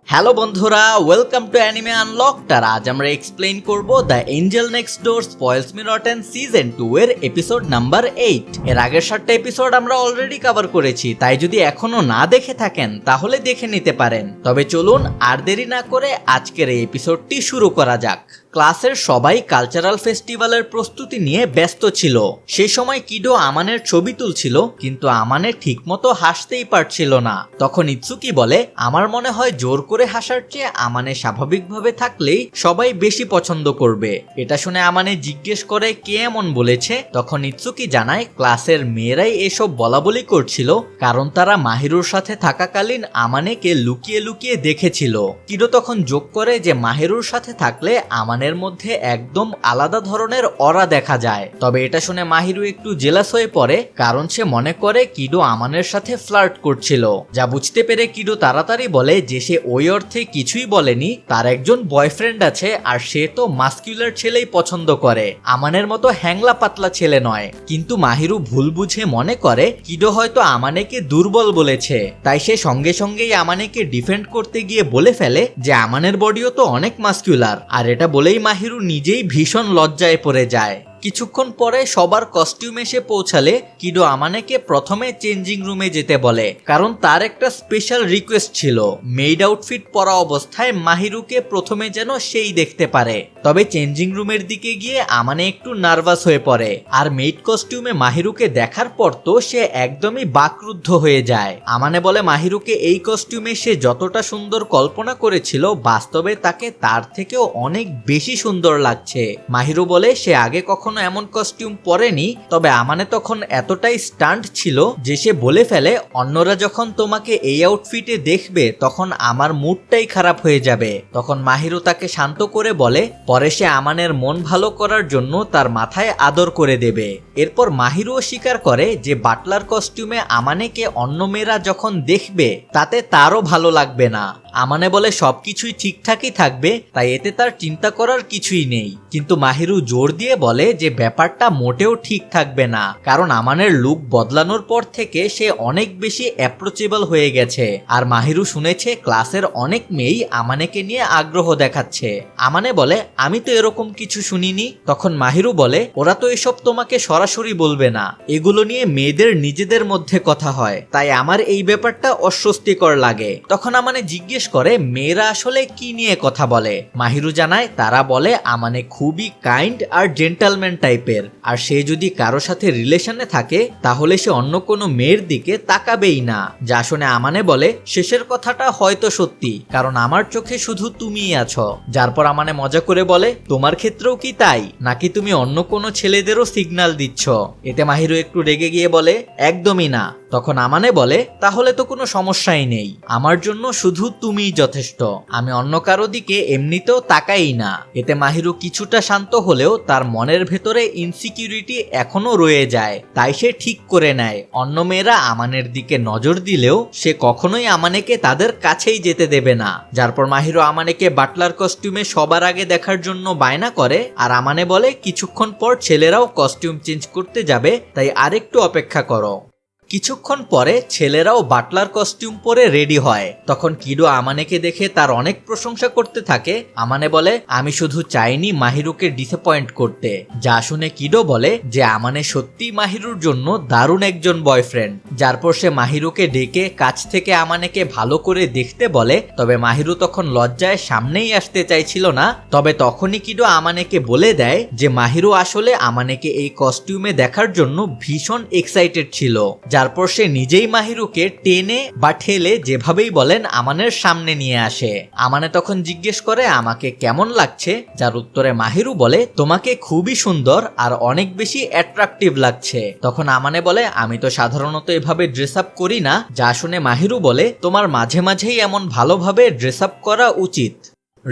Hello বন্ধুরা, welcome to anime unlocked. আর আজ আমরা এক্সপ্লেইন করব the Angel next door spoils me rotten season 2 এর এপিসোড নাম্বার 8। এর আগের 7টা এপিসোড আমরা অলরেডি কভার করেছি, তাই যদি এখনো না দেখে থাকেন তাহলে দেখে নিতে পারেন। তবে চলুন আর দেরি না করে আজকের এই এপিসোডটি শুরু করা যাক। ক্লাসের সবাই কালচারাল ফেস্টিভ্যালের প্রস্তুতি নিয়ে ব্যস্ত ছিল। সেই সময় কিডো আমানের ছবি তুলছিল, কিন্তু আমানে ঠিকমতো হাসতেই পারছিল না। তখন ইৎসুকি বলে, আমার মনে হয় জোর করে হাসার চেয়ে আমানে স্বাভাবিকভাবে থাকলেই সবাই বেশি পছন্দ করবে। এটা শুনে আমানে জিজ্ঞেস করে কে এমন বলেছে। তখন ইৎসুকি জানায় ক্লাসের মেয়েরাই এসব বলাবলি করছিল, কারণ তারা মাহিরুর সাথে থাকাকালীন আমানেকে লুকিয়ে লুকিয়ে দেখেছিল। কিডো তখন যোগ করে যে মাহিরুর সাথে থাকলে আমানের মধ্যে একদম আলাদা ধরনের অরা দেখা যায়। তবে এটা শুনে মাহিরু একটু জেলাস হয়ে পড়ে, কারণ সে মনে করে কিডো আমানের সাথে ফ্লার্ট করছিল। যা বুঝতে পেরে কিডো তাড়াতাড়ি বলে যে সে ওই অর্থে কিছুই বলেনি, তার একজন বয়ফ্রেন্ড আছে আর সে তো মাস্কুলার ছেলেই পছন্দ করে, আমানের মতো হ্যাংলা পাতলা ছেলে নয়। কিন্তু মাহিরু ভুল বুঝে মনে করে কিডো হয়তো আমানেকে দুর্বল বলেছে, তাই সে সঙ্গে সঙ্গেই আমানেকে ডিফেন্ড করতে গিয়ে বলে ফেলে যে আমানের বডিও তো অনেক মাস্কুলার। আর এটা বলেই মাহিরু নিজেই ভীষণ লজ্জায় পড়ে যায়। কিছুক্ষণ পরে সবার কস্টিউম এসে পৌঁছালে কিডো আমানেকে প্রথমে চেঞ্জিং রুমে যেতে বলে, কারণ তার একটা স্পেশাল রিকোয়েস্ট ছিল মেইড আউটফিট পরা অবস্থায় মাহিরুকে প্রথমে যেন সেই দেখতে পারে। তবে চেঞ্জিং রুমের দিকে গিয়ে আমানে একটু নার্ভাস হয়ে পড়ে, আর মেইড কস্টিউমে মাহিরুকে দেখার পর তো সে একদমই বাকরুদ্ধ হয়ে যায়। আমানে বলে মাহিরুকে এই কস্টিউমে সে যতটা সুন্দর কল্পনা করেছিল, বাস্তবে তাকে তার থেকেও অনেক বেশি সুন্দর লাগছে। মাহিরু বলে সে আগে কখনো এমন কস্টিউম পরেনি, তবে আমানে তখন এতটাই স্টান্ট ছিল যে সে বলে ফেলে অন্যরা যখন তোমাকে এই আউটফিটে দেখবে তখন আমার মুডটাই খারাপ হয়ে যাবে। তখন মাহিরু তাকে শান্ত করে বলে পরে সে আমানের মন ভালো করার জন্য তার মাথায় আদর করে দেবে। এরপর মাহিরুও স্বীকার করে যে বাটলার কস্টিউমে আমানেকে অন্য মেয়েরা যখন দেখবে তাতে তারও ভালো লাগবে না। আমানে বলে সবকিছুই ঠিকঠাকই থাকবে, তাই এতে তার চিন্তা করার কিছুই নেই। কিন্তু মাহিরু জোর দিয়ে বলে যে ব্যাপারটা মোটেও ঠিক থাকবে না, কারণ আমানের লুক বদলানোর পর থেকে সে অনেক বেশি অ্যাপ্রোচেবল হয়ে গেছে। আর মাহিরু শুনেছে ক্লাসের অনেক মেয়েই আমানেকে নিয়ে আগ্রহ দেখাচ্ছে। আমানে বলে আমি তো এরকম কিছু শুনিনি। তখন মাহিরু বলে ওরা তো এসব তোমাকে সরাসরি বলবে না, এগুলো নিয়ে মেয়েদের নিজেদের মধ্যে কথা হয়, তাই আমার এই ব্যাপারটা অস্বস্তিকর লাগে। তখন আমানে জিজ্ঞেস করে মেয়েরা আসলে কি নিয়ে কথা বলে। মাহিরু জানায় তারা বলে আমানে খুবই কাইন্ড আর জেন্টালম্যান টাইপের, আর সে যদি কারো সাথে রিলেশনে থাকে তাহলে সে অন্য কোনো মেয়ের দিকে তাকাবেই না। যা শুনে আমানে বলে শেষের কথাটা হয়তো সত্যি, কারণ আমার চোখে শুধু তুমিই আছো। যার পর আমানে মজা করে বলে তোমার ক্ষেত্রেও কি তাই, নাকি তুমি অন্য কোনো ছেলেদেরও সিগন্যাল দিচ্ছ? এতে মাহিরু একটু রেগে গিয়ে বলে একদমই না। তখন আমানে বলে তাহলে তো কোনো সমস্যাই নেই, আমার জন্য শুধু তুমিই যথেষ্ট, আমি অন্য কারো দিকে এমনিতেও তাকাই না। এতে মাহিরু কিছুটা শান্ত হলেও তার মনের ভেতরে ইনসিকিউরিটি এখনো রয়ে যায়, তাই সে ঠিক করে নেয় অন্য মেয়েরা আমানের দিকে নজর দিলেও সে কখনোই আমানেকে তাদের কাছেই যেতে দেবে না। যার পর মাহিরু আমানেকে বাটলার কস্টিউমে সবার আগে দেখার জন্য বায়না করে, আর আমানে বলে কিছুক্ষণ পর ছেলেরাও কস্টিউম চেঞ্জ করতে যাবে, তাই আরেকটু অপেক্ষা করো। কিছুক্ষণ পরে ছেলেরাও বাটলার কস্টিউম পরে রেডি হয়। তখন কিডো আমানেকে দেখে তার অনেক প্রশংসা করতে থাকে। আমানে বলে আমি শুধু চাইনি মাহিরুকে ডিসঅ্যাপয়েন্ট করতে। যা শুনে কিডো বলে যে আমানে সত্যি মাহিরুর জন্য দারুণ একজন বয়ফ্রেন্ড। যার পর সে মাহিরুকে ডেকে কাছ থেকে আমানেকে ভালো করে দেখতে বলে, তবে মাহিরু তখন লজ্জায় সামনেই আসতে চাইছিল না। তবে তখনই কিডো আমানেকে বলে দেয় যে মাহিরু আসলে আমানেকে এই কস্টিউমে দেখার জন্য ভীষণ এক্সাইটেড ছিল। যার পর সে নিজেই মাহিরুকে টেনে বা ঠেলে যেভাবেই বলেন আমানের সামনে নিয়ে আসে। আমানে তখন জিজ্ঞেস করে আমাকে কেমন লাগছে, যার উত্তরে মাহিরু বলে তোমাকে খুবই সুন্দর আর অনেক বেশি অ্যাট্রাকটিভ লাগছে। তখন আমানে বলে আমি তো সাধারণত এভাবে ড্রেস আপ করি না। যা শুনে মাহিরু বলে তোমার মাঝে মাঝেই এমন ভালোভাবে ড্রেস আপ করা উচিত।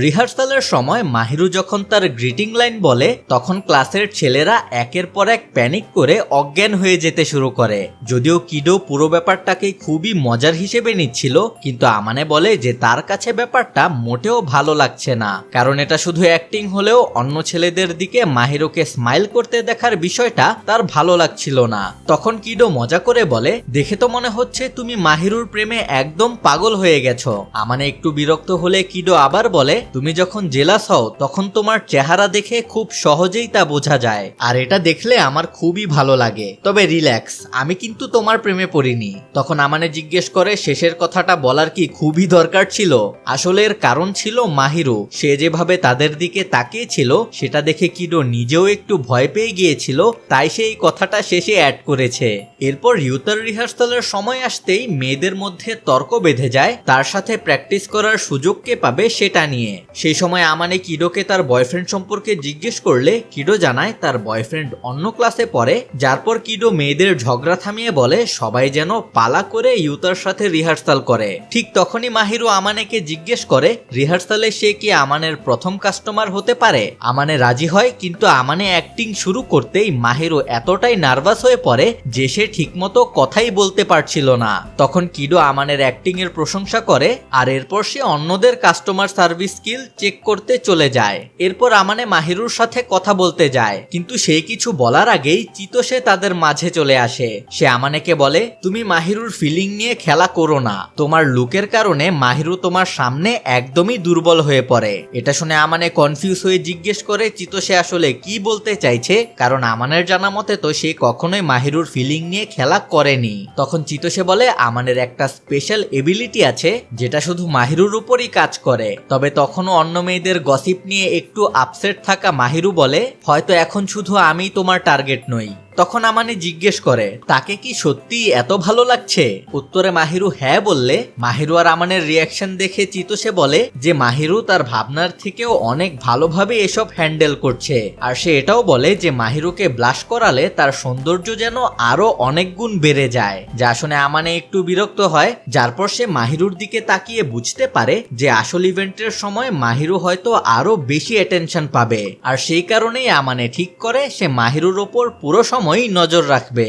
রিহার্সালের সময় মাহিরু যখন তার গ্রিটিং লাইন বলে তখন ক্লাসের ছেলেরা একের পর এক প্যানিক করে অজ্ঞান হয়ে যেতে শুরু করে। যদিও কিডো পুরো ব্যাপারটাকে খুবই মজার হিসেবে নিচ্ছিল, কিন্তু আমানে বলে যে তার কাছে ব্যাপারটা মোটেও ভালো লাগছে না, কারণ এটা শুধু অ্যাক্টিং হলেও অন্য ছেলেদের দিকে মাহিরুকে স্মাইল করতে দেখার বিষয়টা তার ভালো লাগছিল না। তখন কিডো মজা করে বলে, দেখে তো মনে হচ্ছে তুমি মাহিরুর প্রেমে একদম পাগল হয়ে গেছো। আমানে একটু বিরক্ত হলে কিডো আবার বলে, তুমি যখন জেলাস হও তখন তোমার চেহারা দেখে খুব সহজেই তা বোঝা যায়, আর এটা দেখলে আমার খুবই ভালো লাগে। তবে রিল্যাক্স, আমি কিন্তু তোমার প্রেমে পড়িনি। তখন আমানে জিজ্ঞেস করে, শেষের কথাটা বলার কি খুবই দরকার ছিল? আসলে এর কারণ ছিল মাহিরু। সে যেভাবে তাদের দিকে তাকিয়েছিল সেটা দেখে কিডো নিজেও একটু ভয় পেয়ে গিয়েছিল, তাই সে এই কথাটা শেষে অ্যাড করেছে। এরপর ইউতার রিহার্সালের সময় আসতেই মেয়েদের মধ্যে তর্ক বেঁধে যায় তার সাথে প্র্যাকটিস করার সুযোগ কে পাবে সেটা নিয়ে। সেই সময় আমানে কিডোকে তার বয়ফ্রেন্ড সম্পর্কে জিজ্ঞেস করলে কিডো জানায় তার বয়ফ্রেন্ড অন্য ক্লাসে পড়ে, যার পর কিডো মেয়েদের ঝগড়া থামিয়ে বলে সবাই যেন পালা করে ইউতার সাথে রিহার্সাল করে। ঠিক তখনই মাহিরু আমানেকে জিজ্ঞেস করে রিহার্সালে সে কি আমানের প্রথম কাস্টমার হতে পারে। আমানে রাজি হয়, কিন্তু আমানে অ্যাক্টিং শুরু করতেই মাহিরু এতটাই নার্ভাস হয়ে পড়ে যে সে ঠিকমতো কথাই বলতে পারছিল না। তখন কিডো আমানের অ্যাক্টিং এর প্রশংসা করে, আর এরপর সে অন্যদের কাস্টমার সার্ভিস স্কিল চেক করতে চলে যায়। এরপর আমানে মাহিরুর সাথে কথা বলতে যায়, কিন্তু সে কিছু বলার আগেই চিতোষে তাদের মাঝে চলে আসে। সে আমানেকে বলে, তুমি মাহিরুর ফিলিং নিয়ে খেলা করো না, তোমার লুকের কারণে মাহিরু তোমার সামনে একদমই দুর্বল হয়ে পড়ে। এটা শুনে আমানে কনফিউজ হয়ে জিজ্ঞেস করে চিতোষে আসলে কি বলতে চাইছে, কারণ আমানের জানা মতে তো সে কখনোই মাহিরুর ফিলিং নিয়ে খেলা করেনি। তখন চিতোষে বলে আমানের একটা স্পেশাল এবিলিটি আছে যেটা শুধু মাহিরুর উপরই কাজ করে। তবে তখনও অন্য মেয়েদের গসিপ নিয়ে একটু আপসেট থাকা মাহিরু বলে, হয়তো এখন শুধু আমি তোমার টার্গেট নই। তখন আমানে জিজ্ঞেস করে তাকে কি সত্যি এত ভালো লাগছে? উত্তরে মাহিরু হ্যাঁ বললে মাহিরু আর আমানের রিয়াকশন দেখে চিতোষে বলে যে মাহিরু তার ভাবনার থেকেও অনেক ভালোভাবে এসব হ্যান্ডেল করছে, আর সে এটাও বলে যে মাহিরুকে ব্লাশ করালে তার সৌন্দর্য যেন আরো অনেক গুণ বেড়ে যায়। যা শুনে আমানে একটু বিরক্ত হয়, যার পর সে মাহিরুর দিকে তাকিয়ে বুঝতে পারে যে আসল ইভেন্টের সময় মাহিরু হয়তো আরো বেশি অ্যাটেনশন পাবে, আর সেই কারণেই আমানে ঠিক করে সে মাহিরুর ওপর পুরো সময়ই নজর রাখবে।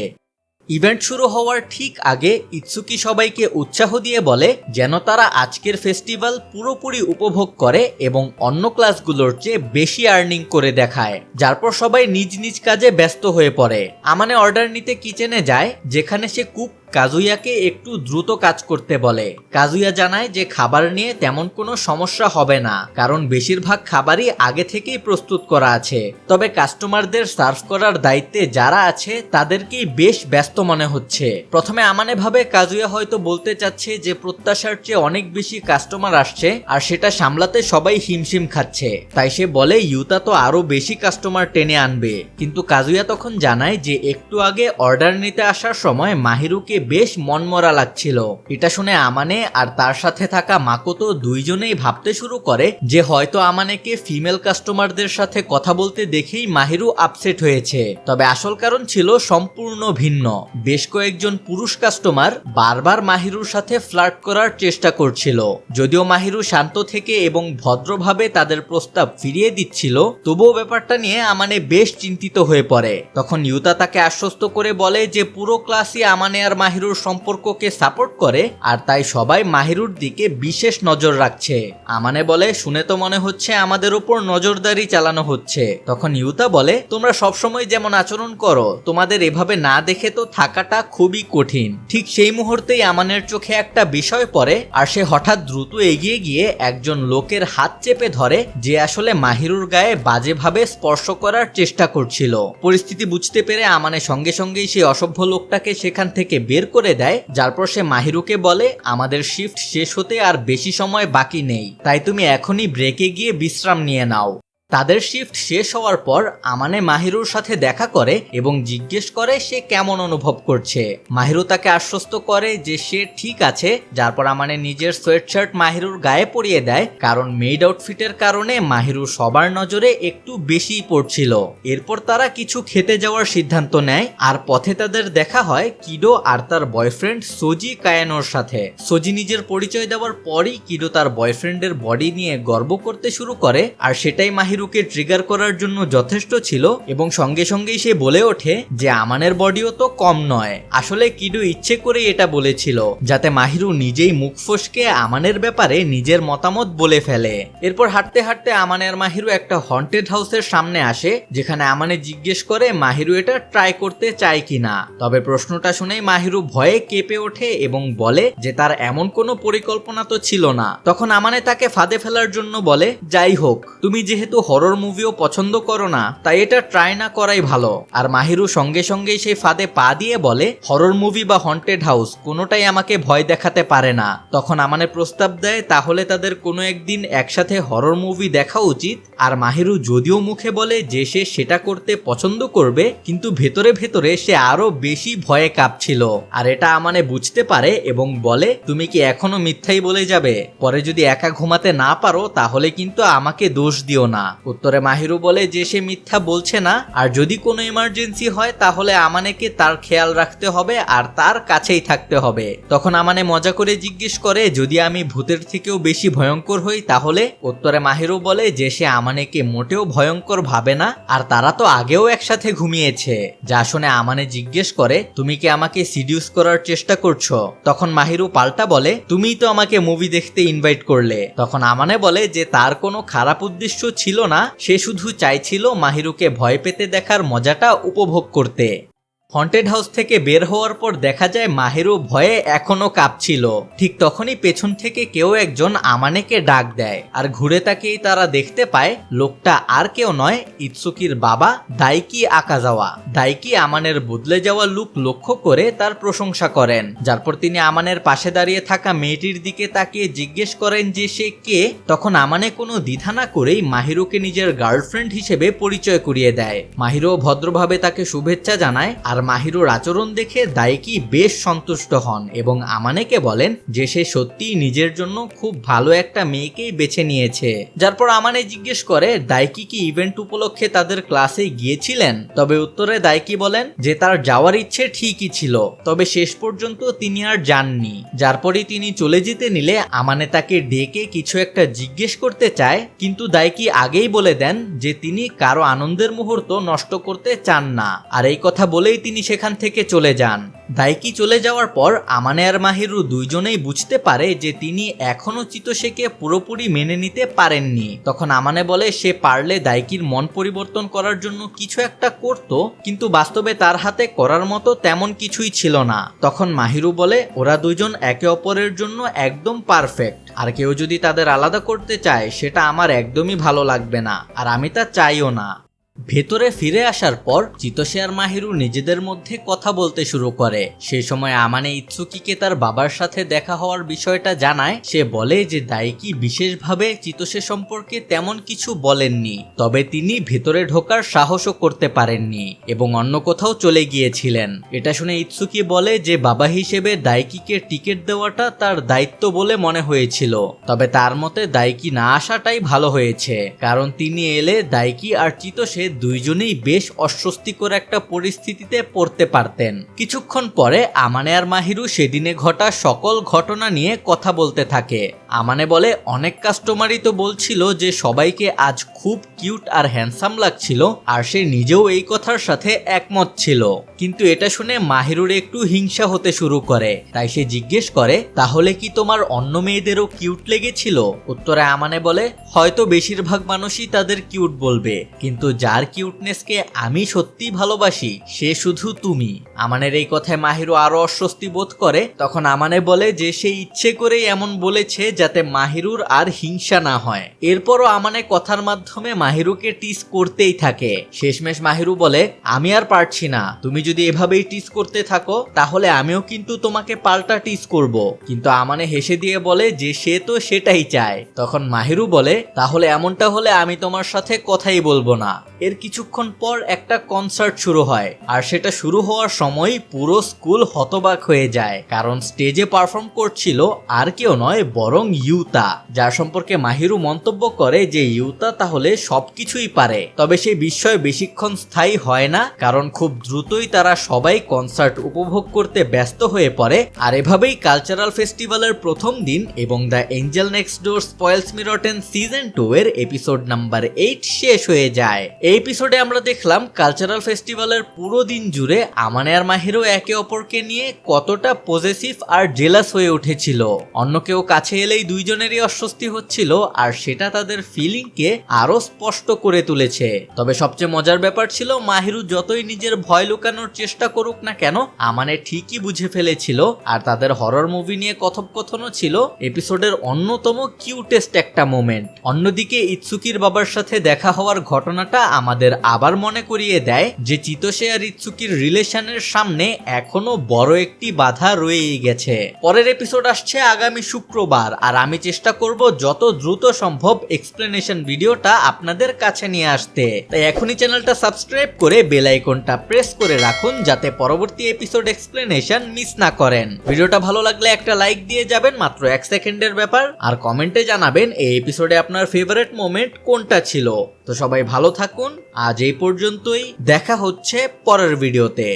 ইভেন্ট শুরু হওয়ার ঠিক আগে ইৎসুকি সবাইকে উৎসাহ দিয়ে বলে যেন তারা আজকের ফেস্টিভ্যাল পুরোপুরি উপভোগ করে এবং অন্য ক্লাসগুলোর চেয়ে বেশি আর্নিং করে দেখায়। যার পর সবাই নিজ নিজ কাজে ব্যস্ত হয়ে পড়ে। আমানে অর্ডার নিতে কিচেনে যায়, যেখানে সে কুক কাজুয়াকে একটু দ্রুত কাজ করতে বলে। কাজুয়া জানায় যে খাবার নিয়ে তেমন কোনো সমস্যা হবে না, কারণ বেশিরভাগ খাবারই আগে থেকেই প্রস্তুত করা আছে। তবে কাস্টমারদের সার্ভ করার দায়িত্বে যারা আছে তাদেরকেই বেশ ব্যস্ত মনে হচ্ছে। প্রথমে আমানে ভাবে কাজুয়া হয়তো বলতে চাচ্ছে যে প্রত্যাশার চেয়ে অনেক বেশি কাস্টমার আসছে আর সেটা সামলাতে সবাই হিমশিম খাচ্ছে, তাই সে বলে ইউতা তো আরো বেশি কাস্টমার টেনে আনবে। কিন্তু কাজুয়া তখন জানায় যে একটু আগে অর্ডার নিতে আসার সময় মাহিরুকে বেশ মনমরা লাগছিল। এটা শুনে আমানে আর তার সাথে থাকা মাকোতো দুইজনেই ভাবতে শুরু করে যে হয়তো আমানেকে ফিমেল কাস্টমারদের সাথে কথা বলতে দেখেই মাহিরু আপসেট হয়েছে। তবে আসল কারণ ছিল সম্পূর্ণ ভিন্ন। বেশ কয়েকজন পুরুষ কাস্টমার বারবার মাহিরুর সাথে ফ্লার্ট করার চেষ্টা করছিল। যদিও মাহিরু শান্ত থেকে এবং ভদ্রভাবে তাদের প্রস্তাব ফিরিয়ে দিচ্ছিল, তবুও ব্যাপারটা নিয়ে আমানে বেশ চিন্তিত হয়ে পড়ে। তখন ইউতা তাকে আশ্বস্ত করে বলে যে পুরো ক্লাসই আমানে আর মাহিরুর সম্পর্ককে সাপোর্ট করে, আর তাই সবাই মাহিরুর দিকে বিশেষ নজর রাখছে। আমানে বলে শুনে তো মনে হচ্ছে আমাদের উপর নজরদারি চালানো হচ্ছে। তখন ইউতা বলে তোমরা সবসময় যেমন আচরণ করো, তোমাদের এভাবে না দেখে তো থাকাটা খুবই কঠিন। ঠিক সেই মুহূর্তেই আমানের চোখে একটা বিষয় পড়ে, আর সে হঠাৎ দ্রুত এগিয়ে গিয়ে একজন লোকের হাত চেপে ধরে যে আসলে মাহিরুর গায়ে বাজেভাবে স্পর্শ করার চেষ্টা করছিল। পরিস্থিতি বুঝতে পেরে আমানে সঙ্গে সঙ্গেই সেই অসভ্য লোকটাকে সেখান থেকে বের করে দেয়। যার পর সে মাহিরুকে বলে আমাদের শিফট শেষ হতে আর বেশি সময় বাকি নেই, তাই তুমি এখনই ব্রেকে গিয়ে বিশ্রাম নিয়ে নাও। তাদের শিফট শেষ হওয়ার পর আমানে মাহিরুর সাথে দেখা করে এবং জিজ্ঞেস করে সে কেমন অনুভব করছে। মাহিরু তাকে আশ্বস্ত করে যে সে ঠিক আছে, যারপর আমানে নিজের সোয়েটশার্ট মাহিরুর গায়ে পরিয়ে দেয়, কারণ মেড আউটফিটের কারণে মাহিরু সবার নজরে একটু বেশিই পড়ছিল। এরপর তারা কিছু খেতে যাওয়ার সিদ্ধান্ত নেয়, আর পথে তাদের দেখা হয় কিডো আর তার বয়ফ্রেন্ড সোজি কায়ানোর সাথে। সোজি নিজের পরিচয় দেওয়ার পরই কিডো তার বয়ফ্রেন্ডের বডি নিয়ে গর্ব করতে শুরু করে, আর সেটাই মাহিরুকে ট্রিগার করার জন্য যথেষ্ট ছিল এবং সঙ্গে সঙ্গেই সে বলে ওঠে যে আমানের বডিও তো কম নয়। আসলে কিডো ইচ্ছে করে এটা বলেছিল যাতে মাহিরু নিজেই মুখ ফসকে আমানের ব্যাপারে নিজের মতামত বলে ফেলে। এরপর হাঁটতে হাঁটতে আমানে আর মাহিরু একটা হন্টেড হাউসের সামনে আসে, যেখানে আমানে জিজ্ঞেস করে মাহিরু এটা ট্রাই করতে চায় কিনা। তবে প্রশ্নটা শুনেই মাহিরু ভয়ে কেঁপে ওঠে এবং বলে যে তার এমন কোনো পরিকল্পনা তো ছিল না। তখন আমানে তাকে ফাঁদে ফেলার জন্য বলে, যাই হোক, তুমি যেহেতু হরর মুভিও পছন্দ করো না, তাই এটা ট্রাই না করাই ভালো। আর মাহিরু সঙ্গে সঙ্গেই সেই ফাঁদে পা দিয়ে বলে, হরর মুভি বা হন্টেড হাউস কোনোটাই আমাকে ভয় দেখাতে পারে না। তখন আমানে প্রস্তাব দেয় তাহলে তাদের কোনো একদিন একসাথে হরর মুভি দেখা উচিত। আর মাহিরু যদিও মুখে বলে যে সে সেটা করতে পছন্দ করবে, কিন্তু ভেতরে ভেতরে সে আরো বেশি ভয়ে কাঁপছিল। আর এটা আমানে বুঝতে পারে এবং বলে, তুমি কি এখনো মিথ্যাই বলে যাবে? পরে যদি একা ঘুমাতে না পারো তাহলে কিন্তু আমাকে দোষ দিও না। উত্তরে মাহিরু বলে যে সে মিথ্যা বলছে না, আর যদি কোনো ইমার্জেন্সি হয় তাহলে আমানেকে তার খেয়াল রাখতে হবে আর তার কাছেই থাকতে হবে। তখন আমানে মজা করে জিজ্ঞেস করে যদি আমি ভূতের থেকেও বেশি ভয়ঙ্কর হই তাহলে? উত্তরে মাহিরু বলে যে সে আমানেকে মোটেও ভয়ঙ্কর ভাবে না, আর তারা তো আগেও একসাথে ঘুমিয়েছে। যা শুনে আমানে জিজ্ঞেস করে, তুমি কি আমাকে সিডিউস করার চেষ্টা করছো? তখন মাহিরু পাল্টা বলে, তুমিই তো আমাকে মুভি দেখতে ইনভাইট করলে। তখন আমানে বলে যে তার কোনো খারাপ উদ্দেশ্য ছিল না, সে শুধু চাইছিল মাহিরুকে ভয় পেতে দেখার মজাটা উপভোগ করতে। হন্টেড হাউস থেকে বের হওয়ার পর দেখা যায় মাহিরু ভয়ে এখনো কাঁপছিল। ঠিক তখনই পেছন থেকে কেউ একজন আমানেকে ডাক দেয়, আর ঘুরে তাকিয়েই তারা দেখতে পায় লোকটা আর কেউ নয়, ইৎসুকির বাবা দাইকি আকাজাওয়া। দাইকি আমানের বদলে যাওয়া লুক লক্ষ্য করে তার প্রশংসা করেন, যারপর তিনি আমানের পাশে দাঁড়িয়ে থাকা মেয়েটির দিকে তাকিয়ে জিজ্ঞেস করেন যে সে কে। তখন আমানে কোনো দ্বিধা না করেই মাহিরুকে নিজের গার্লফ্রেন্ড হিসেবে পরিচয় করিয়ে দেয়। মাহিরু ভদ্রভাবে তাকে শুভেচ্ছা জানায়, আর মাহিরুর আচরণ দেখে দাইকি বেশ সন্তুষ্ট হন এবং আমানেকে বলেন যে সে সত্যিই নিজের জন্য খুব ভালো একটা মেয়েকেই বেছে নিয়েছে। যারপর আমানে জিজ্ঞেস করে দাইকি কি ইভেন্ট উপলক্ষে তাদের ক্লাসে গিয়েছিলেন? তবে উত্তরে দাইকি বলেন যে তার যাওয়ার ইচ্ছে ঠিকই ছিল, তবে শেষ পর্যন্ত তিনি আর যাননি। যারপরই তিনি চলে যেতে নিলে আমানে তাকে ডেকে কিছু একটা জিজ্ঞেস করতে চায়, কিন্তু দাইকি আগেই বলে দেন যে তিনি কারো আনন্দের মুহূর্ত নষ্ট করতে চান না, আর এই কথা বলেই তিনি সেখান থেকে চলে যান। দাইকি চলে যাওয়ার পর আমানে আর মাহিরু দুইজনেই বুঝতে পারে যে তিনি এখনো চিতোশেকে পুরোপুরি মেনে নিতে পারেননি। তখন আমানে বলে সে পারলে দাইকির মন পরিবর্তন করার জন্য কিছু একটা করত, কিন্তু বাস্তবে তার হাতে করার মতো তেমন কিছুই ছিল না। তখন মাহিরু বলে ওরা দুইজন একে অপরের জন্য একদম পারফেক্ট, আর কেউ যদি তাদের আলাদা করতে চায় সেটা আমার একদমই ভালো লাগবে না, আর আমি তা চাইও না। ভেতরে ফিরে আসার পর চিতোশে আর মাহিরু নিজেদের মধ্যে কথা বলতে শুরু করে। সেই সময় আমানে ইৎসুকিকে তার বাবার সাথে দেখা হওয়ার বিষয়টা জানায়। সে বলে যে দাইকি বিশেষভাবে চিতোশে সম্পর্কে তেমন কিছু বলেননি, তবে তিনি ভেতরে ঢোকার সাহসও করতে পারেননি এবং অন্য কোথাও চলে গিয়েছিলেন। এটা শুনে ইৎসুকি বলে যে বাবা হিসেবে দাইকিকে টিকিট দেওয়াটা তার দায়িত্ব বলে মনে হয়েছিল, তবে তার মতে দাইকি না আসাটাই ভালো হয়েছে, কারণ তিনি এলে দাইকি আর চিতোশে দুইজনেই বেশ অস্বস্তিকর একটা পরিস্থিতিতে পড়তে পারতেন। কিছুক্ষণ পরে আমানে আর মাহিরু সেদিনে ঘটা সকল ঘটনা নিয়ে কথা বলতে থাকে। আমানে বলে অনেক কাস্টমারই তো বলছিল যে সবাইকে আজ খুব কিউট আর হ্যান্ডসাম লাগছিল, আর সে নিজেও এই কথার সাথে একমত ছিল। কিন্তু এটা শুনে মাহিরুর একটু হিংসা হতে শুরু করে, তাই সে জিজ্ঞেস করে তাহলে কি তোমার অন্য মেয়েদেরও কিউট লেগেছিল? উত্তরে আমানে বলে হয়তো বেশিরভাগ মানুষই তাদের কিউট বলবে, কিন্তু যার যার কিউটনেসকে আমি সত্যি ভালোবাসি সে শুধু তুমি। আমানের এই কথায় মাহিরু আরো অস্বস্তি বোধ করে। তখন আমানে বলে যে সে ইচ্ছে করেই এমন বলেছে যাতে মাহিরুর আর হিংসা না হয়। এরপরও আমানে কথার মাধ্যমে মাহিরুকে টিস করতেই থাকে। শেষমেশ মাহিরু বলে আমি আর পারছি না, তুমি যদি এভাবেই টিস করতে থাকো তাহলে আমিও কিন্তু তোমাকে পাল্টা টিস করব। কিন্তু আমানে হেসে দিয়ে বলে যে সে তো সেটাই চায়। তখন মাহিরু বলে তাহলে এমনটা হলে আমি তোমার সাথে কথাই বলবো না। এর কিছুক্ষণ পর একটা কনসার্ট শুরু হয়, আর সেটা শুরু হওয়ার সময় পুরো স্কুল হতবাক হয়ে যায়, কারণ স্টেজে পারফর্ম করছিল আর কেউ নয় বরং ইউতা, যার সম্পর্কে মাহিরু মন্তব্য করে যে ইউতা তাহলে সবকিছুই পারে। তবে সেই বিস্ময় বেশিক্ষণ স্থায়ী হয় না, কারণ খুব দ্রুতই তারা সবাই কনসার্ট উপভোগ করতে ব্যস্ত হয়ে পড়ে। আর এভাবেই কালচারাল ফেস্টিভ্যালের প্রথম দিন এবং the Angel next door spoils me rotten season 2 এর এপিসোড নাম্বার 8 শেষ হয়ে যায়। এই এপিসোডে আমরা দেখলাম কালচারাল ফেস্টিভ্যালের পুরো দিন জুড়ে আমানে আর মাহিরু একে অপরকে নিয়ে কতটা পজেসিভ আর জেলাস হয়ে উঠেছিল। অন্য কেউ কাছে এলেই দুইজনেরই অস্বস্তি হচ্ছিল, আর সেটা তাদের ফিলিংকে আরো স্পষ্ট করে তুলেছে। তবে সবচেয়ে মজার ব্যাপার ছিল মাহিরু যতই নিজের ভয় লুকানোর চেষ্টা করুক না কেন আমানে ঠিকই বুঝে ফেলেছিল। আর তাদের হরর মুভি নিয়ে কথোপকথনও ছিল এপিসোডের অন্যতম কিউটেস্ট একটা মোমেন্ট। অন্যদিকে ইৎসুকির বাবার সাথে দেখা হওয়ার ঘটনাটা আমাদের আবার মনে করিয়ে দেয় যে চিতোসে আর ইৎসুকির রিলেশনের সামনে এখনো বড় একটি বাধা রয়েই গেছে। পরের এপিসোড আসছে আগামী শুক্রবার, আর আমি চেষ্টা করব যত দ্রুত সম্ভব এক্সপ্লেনেশন ভিডিওটা আপনাদের কাছে নিয়ে আসতে। তাই এখনই চ্যানেলটা সাবস্ক্রাইব করে বেল আইকনটা প্রেস করে রাখুন যাতে পরবর্তী এপিসোড এক্সপ্লেনেশন মিস না করেন। ভিডিওটা ভালো লাগলে একটা লাইক দিয়ে যাবেন, মাত্র 1 সেকেন্ডের ব্যাপার। আর কমেন্টে জানাবেন এই এপিসোডে আপনার ফেভারিট মোমেন্ট কোনটা ছিল। তো সবাই ভালো থাকুন, আজ এই পর্যন্তই, দেখা হচ্ছে পরের ভিডিওতে।